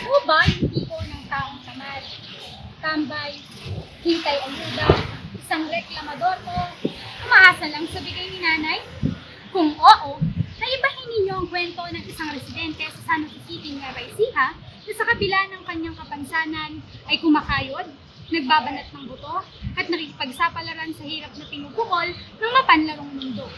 O ba yung tipo ng taong tamad, tambay, hintay ayuda, isang reklamador o umaasa lang sa bigay ni nanay? Kung oo, naibahin ninyo ang kwento ng isang residente sa San Jose City, Nueva Ecija na sa kabila ng kanyang kapansanan ay kumakayod, nagbabanat ng buto at nakikipagsapalaran sa hirap na pinupukol ng mapanlarong mundo.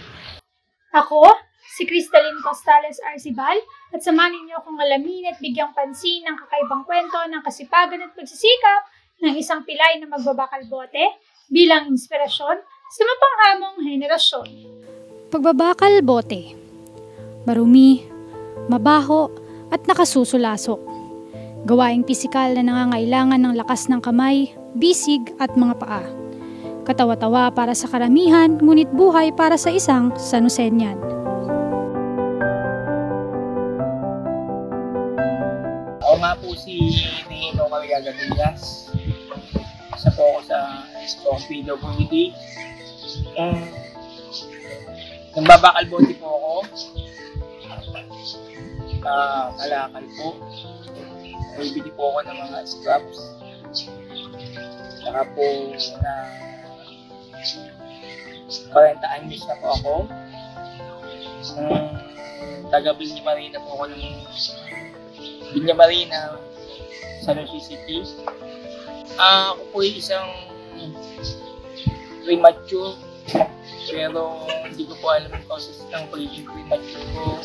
Ako, si Cristalyn Costales Arcibal, at samahan ninyo akong alamin at bigyang pansin ng kakaibang kwento ng kasipagan at pagsisikap ng isang pilay na magbabakalbote bilang inspirasyon sa mapanghamong henerasyon. Pagbabakalbote. Marumi, mabaho at nakasusulasok. Gawaing pisikal na nangangailangan ng lakas ng kamay, bisig at mga paa. Katawa-tawa para sa karamihan, ngunit buhay para sa isang Sanusenyan. Ako nga po si Nino Cavillagas. Isa po ako sa Strong PWD. Nagbabakalbote po ako. Kalakal po. Bibili po ako ng mga scraps. Saka po na 40 anyos na po ako. Taga Villa Marina po ako ng Villa Marina, San Jose City. Ako po ay isang premature, pero hindi ko po alam ang process ng pagiging premature ko,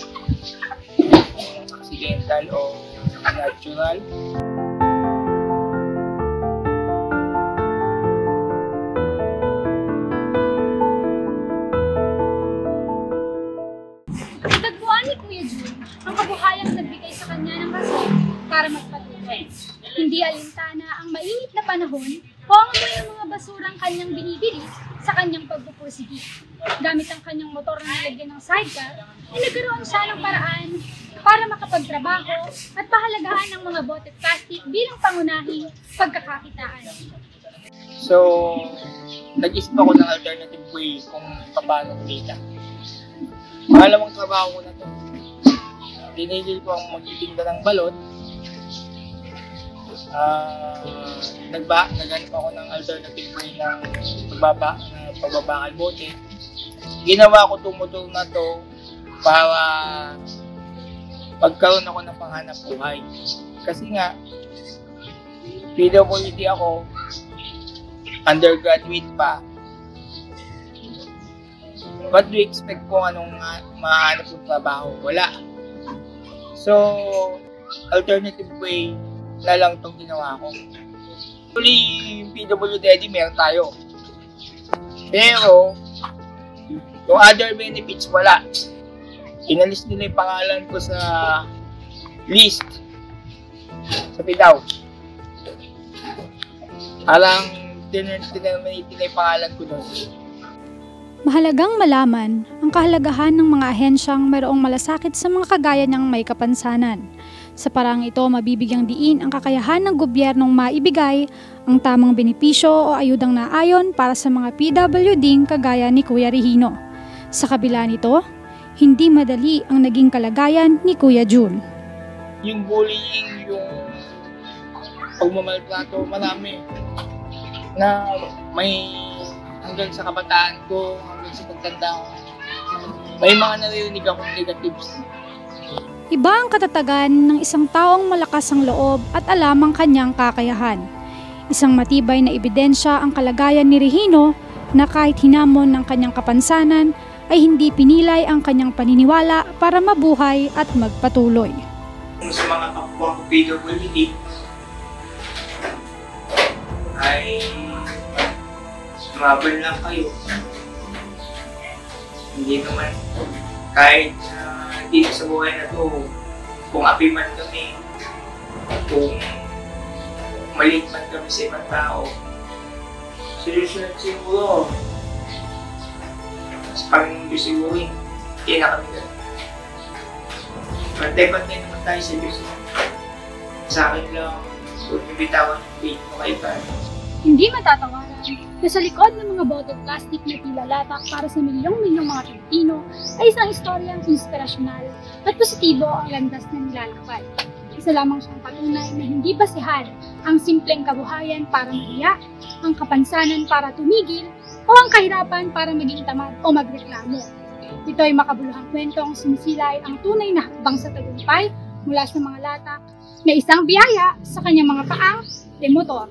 accidental o natural. Natagpuan ni Kuya Jun ang kabuhayang nagbigay sa kanya ng rason para magpatuloy. Hindi alintana ang mainit na panahon o ang amoy ng mga basurang kanyang binibili sa kanyang pagpupursigi. Gamit ang kanyang motor na nilagyan ng sidecar, ay nagkaroon siya ng paraan para makapagtrabaho at pahalagahan ng mga bote at plastic bilang pangunahing pagkakakitaan. So, nag-isip ako ng alternative way kung paano kumita. Pangalawang trabaho ko na to. Dinigil ko ang magtitinda ng balot. Naghanap ako ng alternative way ng pagbabakalbote. Ginawa ko itong motor na to para pagkaroon ako ng panghanap buhay. Kasi nga, PWD ako, undergraduate pa. What do you expect kung anong mahanap ng trabaho? Wala. So, alternative way na lang itong ginawa ko. Actually, yung PWD, meron tayo. Pero, yung other benefits, wala. Inalis nila yung pangalan ko sa list sa PIDAW. Alang tinterminate nila yung pangalan ko doon. Mahalagang malaman ang kahalagahan ng mga ahensyang mayroong malasakit sa mga kagaya niyang may kapansanan. Sa parang ito, mabibigyang diin ang kakayahan ng gobyernong maibigay ang tamang benepisyo o ayudang naayon para sa mga PWDing kagaya ni Kuya Regino. Sa kabila nito, hindi madali ang naging kalagayan ni Kuya Jun. Yung bullying, yung pagmamaltrato, marami. Na may hanggang sa kabataan ko, hanggang sa pagtanda ko, may mga naririnig akong negatives. Iba ang katatagan ng isang taong malakas ang loob at alam ang kanyang kakayahan. Isang matibay na ebidensya ang kalagayan ni Regino na kahit hinamon ng kanyang kapansanan ay hindi pinilay ang kanyang paniniwala para mabuhay at magpatuloy. Sa mga kapwa ko PWD ay sumabal lang kayo. Hindi naman kahit dito sa buhay na to, kung api man kami, kung maliit man kami sa ibang tao, solusyon siguro. Sa Panginoon Diyos siguro, hindi na kami gano'n. Pantay-pantay naman tayo sa Diyos. Sa akin lang, kung nabitawan yung faith mo kay God. Hindi matatawaran na sa likod ng mga bottle plastic na tila latak para sa milyong-milyong mga Pilipino ay isang istoryang inspirasyonal at positibo ang landas na nilalakbay. Isa lamang siyang patunay na hindi basihan ang simpleng kabuhayan para mahiya, ang kapansanan para tumigil, o ang kahirapan para maging tamad o magreklamo. Ito ay makabuluhang kwentong sinisilay ang tunay na hakbang sa tagumpay mula sa mga latak na isang biyaya sa kanyang mga paang demotor.